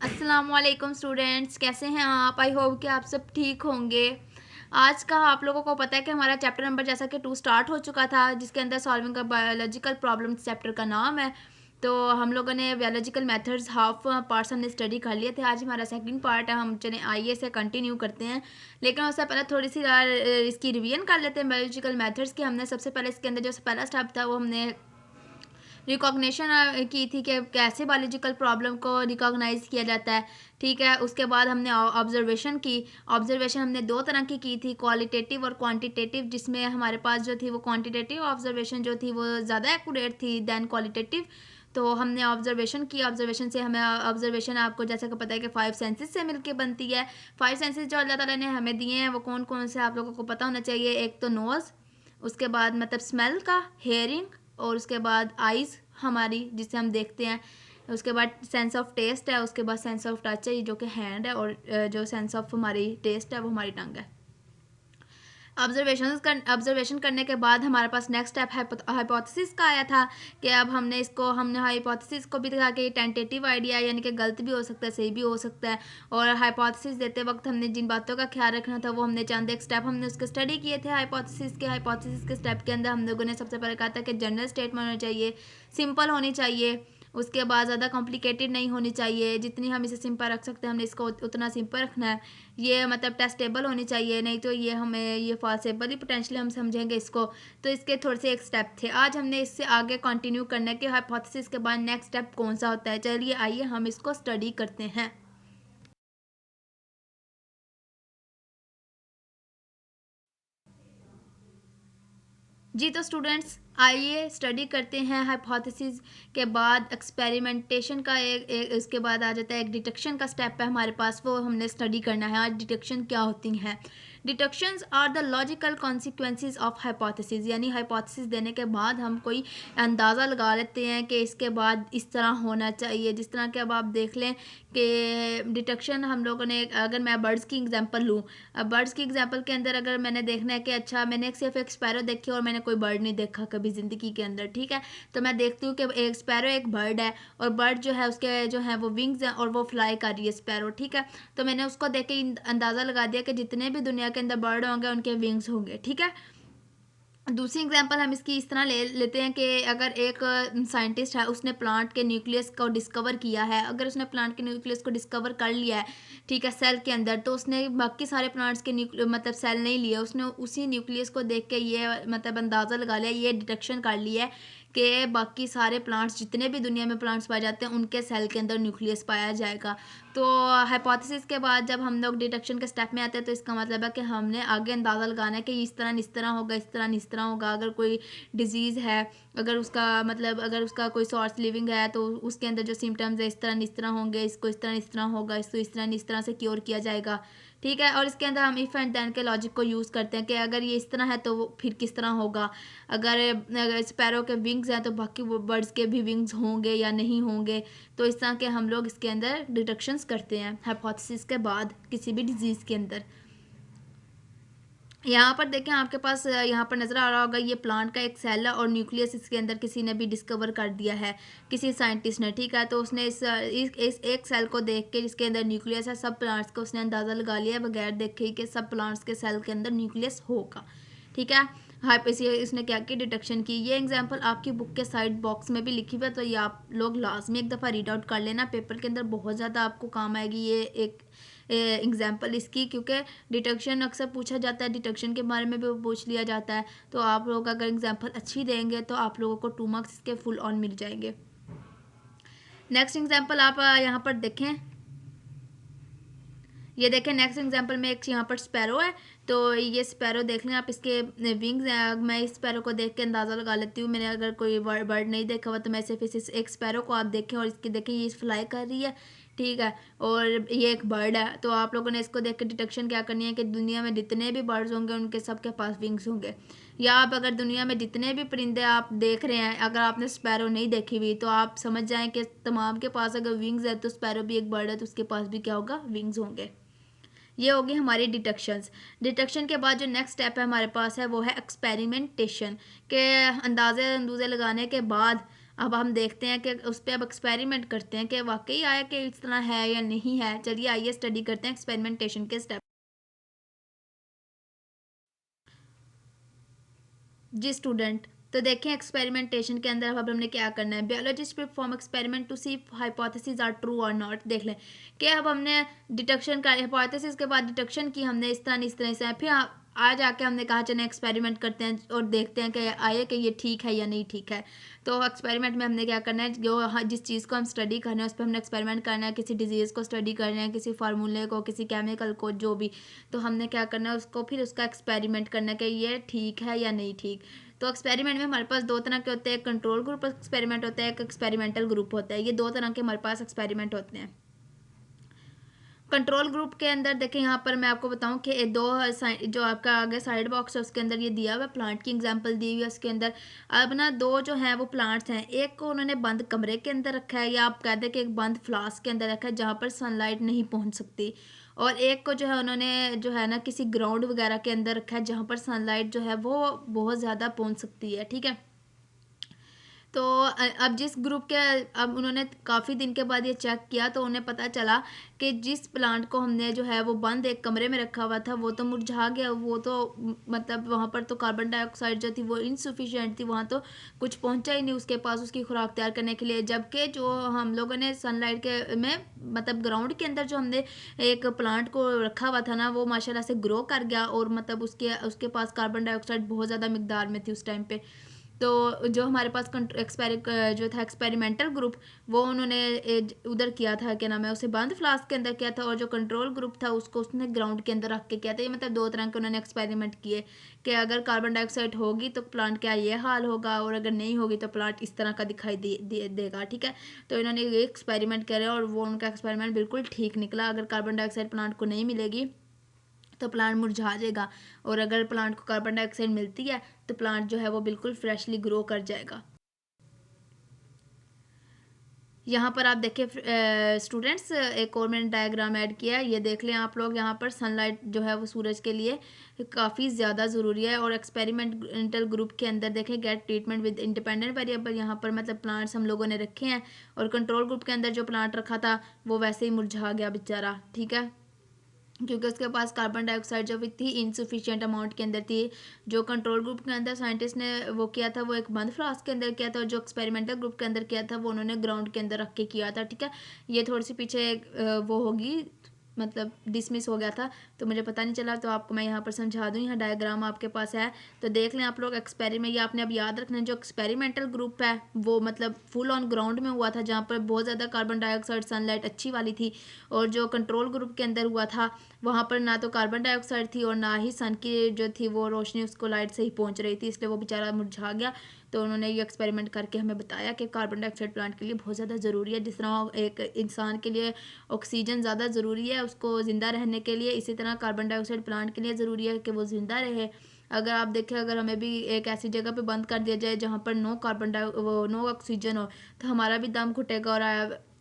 अस्सलाम वालेकुम स्टूडेंट्स, कैसे हैं आप? आई होप कि आप सब ठीक होंगे। आज का आप लोगों को पता है कि हमारा चैप्टर नंबर जैसा कि 2 स्टार्ट हो चुका था, जिसके अंदर solving a biological problems chapter का नाम है। तो हम लोगों ने बायोलॉजिकल मेथड्स हाफ पार्ट्स हमने स्टडी कर लिए थे। आज हमारा सेकंड पार्ट है। हम चलें आइए से कंटिन्यू करते हैं, लेकिन उससे पहले थोड़ी सी इसकी रिवीजन कर लेते हैं बायोलॉजिकल मेथड्स की। हमने सबसे पहले इसके अंदर जो पहला स्टेप था वो हमने रिकॉग्निशन की थी कि कैसे बायोलॉजिकल प्रॉब्लम को रिकॉग्नाइज किया जाता है। ठीक है, उसके बाद हमने ऑब्जर्वेशन की। ऑब्जर्वेशन हमने दो तरह की थी, क्वालिटेटिव और क्वांटिटेटिव, जिसमें हमारे पास जो थी वो क्वांटिटेटिव ऑब्जर्वेशन जो थी वो ज़्यादा एक्यूरेट थी दैन क्वालिटेटिव। तो हमने ऑब्जर्वेशन की। ऑब्जर्वेशन से हमें ऑब्जर्वेशन आपको जैसा कि पता है कि 5 सेंसेस से मिलके बनती है। 5 सेंसेस जो अल्लाह ताला ने हमें दिए हैं वो कौन कौन से आप लोगों को पता होना चाहिए। एक तो नोज़, उसके बाद मतलब स्मेल का, हेयरिंग, और उसके बाद आइज़ हमारी जिससे हम देखते हैं। उसके बाद सेंस ऑफ टेस्ट है, उसके बाद सेंस ऑफ टच है जो कि हैंड है, और जो सेंस ऑफ हमारी टेस्ट है वो हमारी टंग है। ऑब्जर्वेशन करने के बाद हमारे पास नेक्स्ट स्टेप हाइपोथेसिस का आया था कि अब हमने हाइपोथेसिस को भी देखा कि ये टेंटेटिव आइडिया यानी कि गलत भी हो सकता है, सही भी हो सकता है। और हाइपोथेसिस देते वक्त हमने जिन बातों का ख्याल रखना था वो हमने चंद एक स्टेप हमने उसके स्टडी किए थे। हाइपोथेसिस के स्टेप के अंदर हम लोगों ने सबसे पहले कहा था कि जनरल स्टेटमेंट होना चाहिए, सिंपल होनी चाहिए, उसके बाद ज़्यादा कॉम्प्लिकेटेड नहीं होनी चाहिए। जितनी हम इसे सिंपल रख सकते हैं हमने इसको उतना सिंपल रखना है। ये मतलब टेस्टेबल होनी चाहिए, नहीं तो ये हमें ये फॉल्सेबल ही पोटेंशियली हम समझेंगे इसको। तो इसके थोड़े से एक स्टेप थे। आज हमने इससे आगे कंटिन्यू करना है कि हाइपोथेसिस के बाद नेक्स्ट स्टेप कौन सा होता है। चलिए आइए हम इसको स्टडी करते हैं। जी तो स्टूडेंट्स आइए स्टडी करते हैं। हाइपोथेसिस के बाद एक्सपेरिमेंटेशन का इसके बाद आ जाता है एक डिटेक्शन का स्टेप है हमारे पास, वो हमने स्टडी करना है। आज डिटेक्शन क्या होती हैं। Detections are the logical consequences of hypothesis, यानी हाइपोथेसिस देने के बाद हम कोई अंदाज़ा लगा लेते हैं कि इसके बाद इस तरह होना चाहिए। जिस तरह के अब आप देख लें कि डिटेक्शन हम लोगों ने, अगर मैं बर्ड्स की एग्जांपल लूँ, अब बर्ड्स की एग्जांपल के अंदर अगर मैंने देखना है कि अच्छा मैंने सिर्फ एक स्पैरो देखी और मैंने कोई बर्ड नहीं देखा कभी ज़िंदगी के अंदर, ठीक है, तो मैं देखती हूँ कि एक स्पैरो एक बर्ड है, और बर्ड जो है उसके जो है वो विंग्स हैं और वो फ्लाई कर रही है स्पैरो, ठीक है। तो मैंने उसको देख के अंदाज़ा लगा दिया कि जितने भी दुनिया के अंदर बर्ड होंगे उनके विंग्स होंगे, ठीक है। दूसरी एग्जांपल हम इसकी इस तरह ले लेते हैं कि अगर एक साइंटिस्ट है, उसने प्लांट के न्यूक्लियस को डिस्कवर किया है। अगर उसने प्लांट के न्यूक्लियस को डिस्कवर कर लिया है, ठीक है, सेल के अंदर, तो उसने बाकी सारे प्लांट्स के मतलब सेल नहीं लिए, उसने उसी न्यूक्लियस को देख के ये मतलब अंदाज़ा लगा लिया, ये डिटेक्शन कर लिया है कि बाकी सारे प्लांट्स जितने भी दुनिया में प्लांट्स पाए जाते हैं उनके सेल के अंदर न्यूक्लियस पाया जाएगा। तो हाइपोथेसिस के बाद जब हम लोग डिटेक्शन के स्टेप में आते हैं तो इसका मतलब है कि हमने आगे अंदाज़ा लगाना है कि इस तरह होगा, इस तरह होगा। अगर कोई डिजीज़ है, अगर उसका मतलब अगर उसका कोई सोर्स लिविंग है तो उसके अंदर जो सिम्टम्स है इस तरह होंगे, इसको इस तरह होगा, इसको इस तरह से क्योर किया जाएगा, ठीक है। और इसके अंदर हम इफ़ एंड देन के लॉजिक को यूज़ करते हैं कि अगर ये इस तरह है तो वो फिर किस तरह होगा। अगर स्पैरो के विंग्स हैं तो बाकी वो बर्ड्स के भी विंग्स होंगे या नहीं होंगे। तो इस तरह के हम लोग इसके अंदर डिडक्शंस करते हैं हाइपोथेसिस के बाद किसी भी डिजीज़ के अंदर। यहाँ पर देखें, आपके पास यहाँ पर नज़र आ रहा होगा, ये प्लांट का एक सेल है और न्यूक्लियस इसके अंदर किसी ने भी डिस्कवर कर दिया है, किसी साइंटिस्ट ने, ठीक है। तो उसने इस एक सेल को देख के जिसके अंदर न्यूक्लियस है, सब प्लांट्स को उसने अंदाज़ा लगा लिया बगैर देखे ही कि सब प्लांट्स के सेल के अंदर न्यूक्लियस होगा, ठीक है। हाँ, इसी इसने क्या की डिटेक्शन की। ये एग्जांपल आपकी बुक के साइड बॉक्स में भी लिखी हुई है, तो ये आप लोग लाजमी एक दफ़ा रीड आउट कर लेना, पेपर के अंदर बहुत ज़्यादा आपको काम आएगी ये एक एग्जांपल इसकी, क्योंकि डिटेक्शन अक्सर पूछा जाता है, डिटेक्शन के बारे में भी पूछ लिया जाता है। तो आप लोग अगर एग्जांपल अच्छी देंगे तो आप लोगों को 2 मार्क्स के फुल ऑन मिल जाएंगे। नेक्स्ट एग्जांपल आप यहाँ पर देखें, ये देखें नेक्स्ट एग्जांपल में एक यहाँ पर स्पैरो है। तो ये स्पैरो देख लें आप, इसके विंग्स हैं। मैं इस स्पैरो को देख के अंदाज़ा लगा लेती हूँ, मैंने अगर कोई बर्ड नहीं देखा हुआ तो मैं सिर्फ इस एक स्पैरो को आप देखें और इसकी देखें ये फ्लाई कर रही है, ठीक है, और ये एक बर्ड है। तो आप लोगों ने इसको देख के डिटेक्शन क्या करनी है कि दुनिया में जितने भी बर्ड्स होंगे उनके सबके पास विंग्स होंगे। या आप अगर दुनिया में जितने भी परिंदे आप देख रहे हैं, अगर आपने स्पैरो नहीं देखी हुई तो आप समझ जाएं कि तमाम के पास अगर विंग्स है तो स्पैरो भी एक बर्ड है तो उसके पास भी क्या होगा, विंग्स होंगे। ये होगी हमारी डिटेक्शंस। डिटेक्शन के बाद जो नेक्स्ट स्टेप है हमारे पास है वो है एक्सपेरिमेंटेशन, के अंदाजे अंदूजे लगाने के बाद अब हम देखते हैं कि उस पर अब एक्सपेरिमेंट करते हैं कि वाकई आया कि इस तरह है या नहीं है। चलिए आइए स्टडी करते हैं एक्सपेरिमेंटेशन के स्टेप। जी स्टूडेंट, तो देखें एक्सपेरिमेंटेशन के अंदर अब हमने क्या करना है। Biologist perform experiment to see hypothesis are true और नॉट। देख लें कि अब हमने डिटेक्शन का हाइपोथेसिस के बाद डिटेक्शन की हमने इस तरह से फिर आज आके हमने कहा चलें एक्सपेरिमेंट करते हैं और देखते हैं कि आए कि ये ठीक है या नहीं ठीक है। तो एक्सपेरिमेंट में हमने क्या करना है, जो जिस चीज़ को हम स्टडी करना है उस पर हमने एक्सपेरिमेंट करना है। किसी डिजीज़ को स्टडी करना है, किसी फार्मूले को, किसी केमिकल को, जो भी, तो हमने क्या करना है उसको फिर उसका एक्सपेरिमेंट करना है कि ये ठीक है या नहीं ठीक। तो एक्सपेरिमेंट में हमारे पास दो तरह के होते हैं, कंट्रोल ग्रुप एक्सपेरिमेंट होता है, एक एक्सपेरिमेंटल ग्रुप होता है। ये दो तरह के हमारे पास एक्सपेरिमेंट होते हैं। कंट्रोल ग्रुप के अंदर देखें, यहाँ पर मैं आपको बताऊं कि दो जो आपका आगे साइड बॉक्स है उसके अंदर ये दिया हुआ है, प्लांट की एग्जांपल दी हुई है उसके अंदर। अब ना दो जो हैं वो प्लांट्स हैं, एक को उन्होंने बंद कमरे के अंदर रखा है, या आप कहते हैं कि एक बंद फ्लास्क के अंदर रखा है जहाँ पर सनलाइट नहीं पहुँच सकती, और एक को जो है उन्होंने जो है ना किसी ग्राउंड वगैरह के अंदर रखा है जहाँ पर सनलाइट जो है वो बहुत ज़्यादा पहुँच सकती है। ठीक है, तो अब जिस ग्रुप के, अब उन्होंने काफ़ी दिन के बाद ये चेक किया तो उन्हें पता चला कि जिस प्लांट को हमने जो है वो बंद एक कमरे में रखा हुआ था वो तो मुरझा गया। वो तो मतलब वहाँ पर तो कार्बन डाइऑक्साइड जो थी वो इनसफिशिएंट थी, वहाँ तो कुछ पहुँचा ही नहीं उसके पास उसकी खुराक तैयार करने के लिए। जबकि जो हम लोगों ने सनलाइट के में मतलब ग्राउंड के अंदर जो हमने एक प्लांट को रखा हुआ था ना, वो माशाल्लाह से ग्रो कर गया, और मतलब उसके उसके पास कार्बन डाइऑक्साइड बहुत ज़्यादा मिकदार में थी उस टाइम पे। तो जो हमारे पास जो था एक्सपेरिमेंटल ग्रुप, वो उन्होंने उधर किया था, क्या नाम है, उसे बंद फ्लास्क के अंदर किया था, और जो कंट्रोल ग्रुप था उसको उसने ग्राउंड के अंदर रख के किया था। ये मतलब दो तरह के उन्होंने एक्सपेरिमेंट किए कि अगर कार्बन डाइऑक्साइड होगी तो प्लांट क्या ये हाल होगा, और अगर नहीं होगी तो प्लांट इस तरह का दिखाई देगा। ठीक है, तो इन्होंने ये एक्सपेरिमेंट करे और वो उनका एक्सपेरिमेंट बिल्कुल ठीक निकला। अगर कार्बन डाइऑक्साइड प्लांट को नहीं मिलेगी तो प्लांट मुरझा जाएगा, और अगर प्लांट को कार्बन डाइऑक्साइड मिलती है तो प्लांट जो है वो बिल्कुल फ्रेशली ग्रो कर जाएगा। यहाँ पर आप देखें स्टूडेंट्स, एक और मैंने डायग्राम ऐड किया है, ये देख लें आप लोग। यहाँ पर सनलाइट जो है वो सूरज के लिए काफ़ी ज़्यादा ज़रूरी है। और एक्सपेरिमेंटल ग्रुप के अंदर देखें gate treatment with independent variable, यहाँ पर मतलब प्लांट्स हम लोगों ने रखे हैं, और कंट्रोल ग्रुप के अंदर जो प्लांट रखा था वो वैसे ही मुरझा गया बेचारा। ठीक है, क्योंकि उसके पास कार्बन डाइऑक्साइड जो भी थी इनसफिशिएंट अमाउंट के अंदर थी। जो कंट्रोल ग्रुप के अंदर साइंटिस्ट ने वो किया था वो एक बंद फ्लास्क के अंदर किया था, और जो एक्सपेरिमेंटल ग्रुप के अंदर किया था वो उन्होंने ग्राउंड के अंदर रख के किया था। ठीक है, ये थोड़ी सी पीछे वो होगी, मतलब डिसमिस हो गया था तो मुझे पता नहीं चला, तो आपको मैं यहाँ पर समझा दूँ। यहाँ डायग्राम आपके पास है तो देख लें आप लोग। एक्सपेरिमेंट ये आपने अब याद रखना है, जो एक्सपेरिमेंटल ग्रुप है वो मतलब फुल ऑन ग्राउंड में हुआ था जहाँ पर बहुत ज़्यादा कार्बन डाइऑक्साइड सनलाइट अच्छी वाली थी, और जो कंट्रोल ग्रुप के अंदर हुआ था वहाँ पर ना तो कार्बन डाइऑक्साइड थी और ना ही सन की जो थी वो रोशनी उसको लाइट से ही पहुँच रही थी, इसलिए वो बेचारा मुरझा गया। तो उन्होंने ये एक्सपेरिमेंट करके हमें बताया कि कार्बन डाइऑक्साइड प्लांट के लिए बहुत ज़्यादा ज़रूरी है। जिस तरह एक इंसान के लिए ऑक्सीजन ज़्यादा ज़रूरी है उसको ज़िंदा रहने के लिए, इसी तरह कार्बन डाइऑक्साइड प्लांट के लिए ज़रूरी है कि वो ज़िंदा रहे। अगर आप देखें, अगर हमें भी एक ऐसी जगह पे बंद कर दिया जाए जहाँ पर नो ऑक्सीजन हो, तो हमारा भी दम घुटेगा और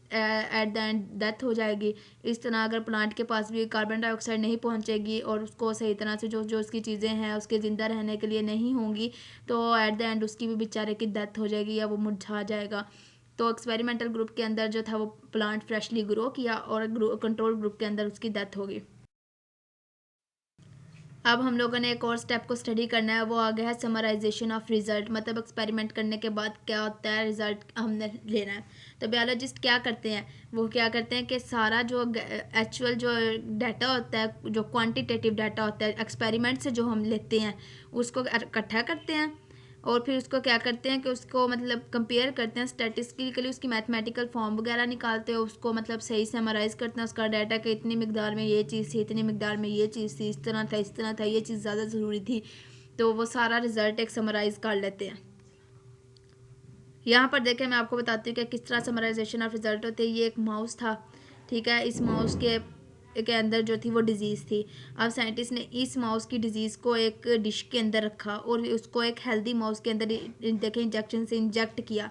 एट द एंड डेथ हो जाएगी। इस तरह अगर प्लांट के पास भी कार्बन डाइऑक्साइड नहीं पहुंचेगी और उसको सही तरह से जो जो उसकी चीज़ें हैं उसके ज़िंदा रहने के लिए नहीं होंगी, तो एट द एंड उसकी भी बेचारे की डेथ हो जाएगी या वो मुरझा जाएगा। तो एक्सपेरिमेंटल ग्रुप के अंदर जो था वो प्लांट फ्रेशली ग्रो किया, और कंट्रोल ग्रुप के अंदर उसकी डेथ होगी। अब हम लोगों ने एक और स्टेप को स्टडी करना है, वो आ गया है समराइजेशन ऑफ रिजल्ट, मतलब एक्सपेरिमेंट करने के बाद क्या होता है, रिजल्ट हमने लेना है। तो बायोलॉजिस्ट क्या करते हैं, वो क्या करते हैं कि सारा जो एक्चुअल जो डाटा होता है, जो क्वांटिटेटिव डाटा होता है एक्सपेरिमेंट से जो हम लेते हैं उसको इकट्ठा करते हैं, और फिर उसको क्या करते हैं कि उसको मतलब कंपेयर करते हैं स्टैटिस्टिकली, उसकी मैथमेटिकल फॉर्म वगैरह निकालते हैं, उसको मतलब सही समराइज़ करते हैं उसका डाटा कि इतनी मिकदार में ये चीज़ थी, इतनी मिकदार में ये चीज़ थी, इस तरह था, ये चीज़ ज़्यादा ज़रूरी थी। तो वो सारा रिजल्ट एक समराइज़ कर लेते हैं। यहाँ पर देखें, मैं आपको बताती हूँ कि किस तरह समराइजेशन ऑफ रिजल्ट होते हैं। ये एक माउस था, ठीक है, इस माउस के अंदर जो थी वो डिज़ीज़ थी। अब साइंटिस्ट ने इस माउस की डिज़ीज़ को एक डिश के अंदर रखा और उसको एक हेल्दी माउस के अंदर देखें इंजेक्शन से इंजेक्ट किया।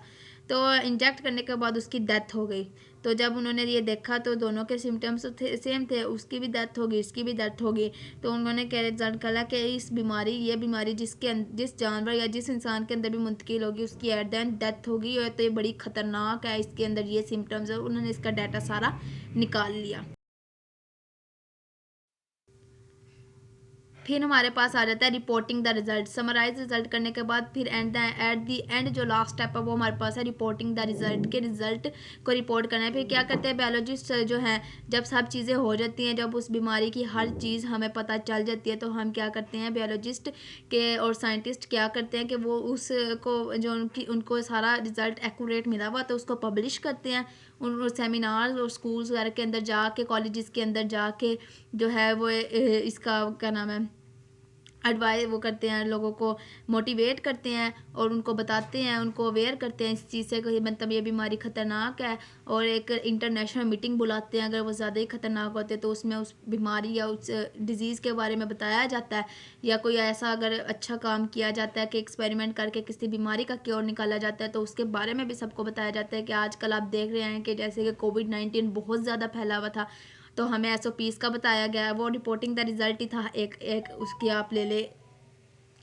तो इंजेक्ट करने के बाद उसकी डेथ हो गई। तो जब उन्होंने ये देखा तो दोनों के सिम्टम्स थे, सेम थे, उसकी भी डेथ हो गई, इसकी भी डेथ हो गई। तो उन्होंने क्या रिजल्ट निकाला कि ये बीमारी जिस जानवर या जिस इंसान के अंदर भी मुंतकिल होगी उसकी एट द एंड डेथ होगी, और तो ये बड़ी ख़तरनाक है, इसके अंदर ये सिम्टम्स है। उन्होंने इसका डाटा सारा निकाल लिया। फिर हमारे पास आ जाता है reporting the result. Summarise result करने के बाद फिर एट दी एंड जो लास्ट स्टेप है वो हमारे पास है रिपोर्टिंग द रिजल्ट, के रिजल्ट को रिपोर्ट करना है। फिर क्या करते हैं बायोलॉजिस्ट जो हैं, जब सब चीज़ें हो जाती हैं, जब उस बीमारी की हर चीज़ हमें पता चल जाती है, तो हम क्या करते हैं बायोलॉजिस्ट के और साइंटिस्ट क्या करते हैं कि वो उसको जो उनको सारा रिजल्ट एक्यूरेट मिला हुआ तो उसको पब्लिश करते हैं। उन सेमिनार और स्कूल्स वगैरह के अंदर जाके, कॉलेजेस के अंदर जाके जो है वो इसका क्या नाम है एडवाइस वो करते हैं, लोगों को मोटिवेट करते हैं और उनको बताते हैं, उनको अवेयर करते हैं इस चीज़ से कि मतलब ये बीमारी ख़तरनाक है। और एक इंटरनेशनल मीटिंग बुलाते हैं अगर वो ज़्यादा ही ख़तरनाक होते हैं, तो उसमें उस बीमारी या उस डिज़ीज़ के बारे में बताया जाता है। या कोई ऐसा अगर अच्छा काम किया जाता है कि एक्सपेरिमेंट करके किसी बीमारी का क्योर निकाला जाता है, तो उसके बारे में भी सबको बताया जाता है। कि आजकल आप देख रहे हैं कि जैसे कि कोविड-19 बहुत ज़्यादा फैला हुआ था, तो हमें एसओपीज़ का बताया गया है, वो रिपोर्टिंग द रिज़ल्ट ही था। एक एक उसकी आप ले ले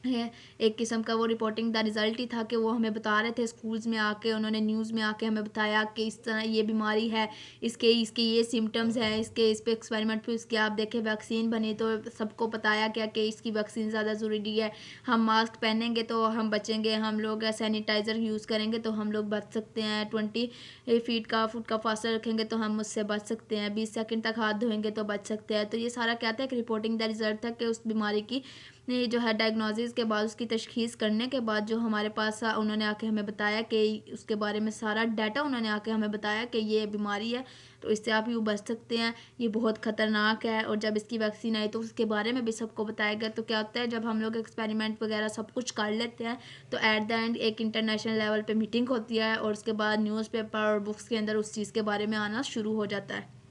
है, एक किस्म का वो रिपोर्टिंग द रिज़ल्ट ही था कि वो हमें बता रहे थे स्कूल्स में आके, उन्होंने न्यूज़ में आके हमें बताया कि इस तरह ये बीमारी है, इसके ये सिम्टम्स हैं, इस पे एक्सपेरिमेंट फिर उसके आप देखें वैक्सीन बनी, तो सबको बताया गया कि इसकी वैक्सीन ज़्यादा ज़रूरी है। हम मास्क पहनेंगे तो हम बचेंगे, हम लोग सैनिटाइज़र यूज़ करेंगे तो हम लोग बच सकते हैं, 20 फुट का फासला रखेंगे तो हम उससे बच सकते हैं, 20 सेकंड तक हाथ धोएंगे तो बच सकते हैं। तो ये सारा क्या था, एक रिपोर्टिंग द रिज़ल्ट था कि उस बीमारी की ये जो है डायग्नोसिस के बाद, उसकी तशख़ीस करने के बाद जो हमारे पास उन्होंने आके हमें बताया कि उसके बारे में सारा डाटा उन्होंने आके हमें बताया कि ये बीमारी है, तो इससे आप यूँ बच सकते हैं, ये बहुत ख़तरनाक है। और जब इसकी वैक्सीन आई तो उसके बारे में भी सबको बताया गया। तो क्या होता है, जब हम लोग एक्सपेरिमेंट वगैरह सब कुछ कर लेते हैं, तो एट द एंड एक इंटरनेशनल लेवल पे मीटिंग होती है और उसके बाद न्यूज़पेपर और बुक्स के अंदर उस चीज़ के बारे में आना शुरू हो जाता है।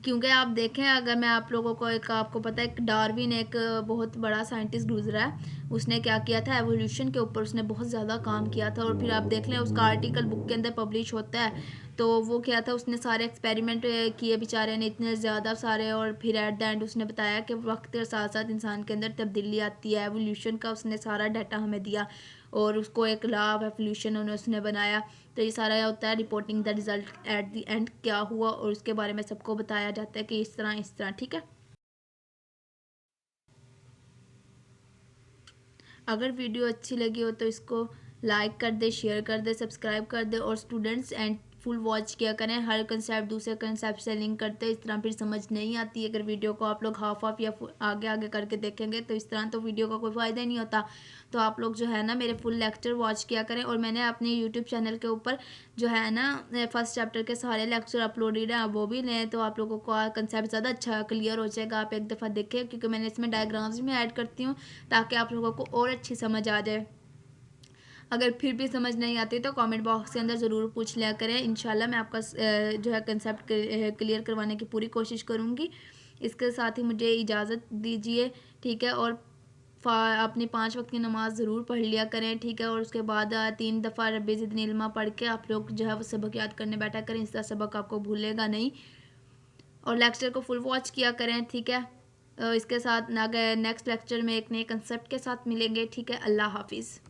क्योंकि आप देखें, अगर मैं आप लोगों को एक आपको पता है डार्विन एक बहुत बड़ा साइंटिस्ट गुजरा है, उसने क्या किया था एवोल्यूशन के ऊपर उसने बहुत ज़्यादा काम किया था। और फिर आप देख लें उसका आर्टिकल बुक के अंदर पब्लिश होता है, तो वो क्या था, उसने सारे एक्सपेरिमेंट किए बेचारे ने इतने ज़्यादा सारे, और फिर एट द एंड उसने बताया कि वक्त के साथ साथ इंसान के अंदर तब्दीली आती है, एवोल्यूशन का उसने सारा डाटा हमें दिया और उसको एक लॉ ऑफ एवोल्यूशन उसने बनाया। तो ये सारा होता है reporting the result, at the end क्या हुआ और उसके बारे में सबको बताया जाता है कि इस तरह ठीक है। अगर वीडियो अच्छी लगी हो तो इसको लाइक कर दे, शेयर कर दे, सब्सक्राइब कर दे, और स्टूडेंट्स एंड फुल वॉच किया करें। हर कंसेप्ट दूसरे कंसेप्ट से लिंक करते हैं, इस तरह फिर समझ नहीं आती। अगर वीडियो को आप लोग हाफ ऑफ या आगे आगे करके देखेंगे तो इस तरह तो वीडियो का कोई फ़ायदा ही नहीं होता। तो आप लोग जो है ना मेरे फुल लेक्चर वॉच किया करें। और मैंने अपने यूट्यूब चैनल के ऊपर जो है ना फर्स्ट चैप्टर के सारे लेक्चर अपलोडेड हैं, आप वो भी लें तो आप लोगों को कंसेप्ट ज़्यादा अच्छा क्लियर हो जाएगा। आप एक दफ़ा देखें, क्योंकि मैंने इसमें डायग्राम्स भी ऐड करती हूँ ताकि आप लोगों को और अच्छी समझ आ जाए। अगर फिर भी समझ नहीं आती तो कमेंट बॉक्स के अंदर ज़रूर पूछ लिया करें। इंशाल्लाह मैं आपका जो है कंसेप्ट क्लियर करवाने की पूरी कोशिश करूँगी। इसके साथ ही मुझे इजाज़त दीजिए, ठीक है। और अपनी 5 वक्त की नमाज़ ज़रूर पढ़ लिया करें, ठीक है। और उसके बाद 3 दफ़ा रब्बी ज़िदनी इल्मा पढ़ के आप लोग जो है वो सबक याद करने बैठा करें, इसका सबक आपको भूलेगा नहीं। और लेक्चर को फुल वॉच किया करें, ठीक है। इसके साथ नेक्स्ट लेक्चर में एक नए कंसेप्ट के साथ मिलेंगे, ठीक है। अल्लाह हाफिज़।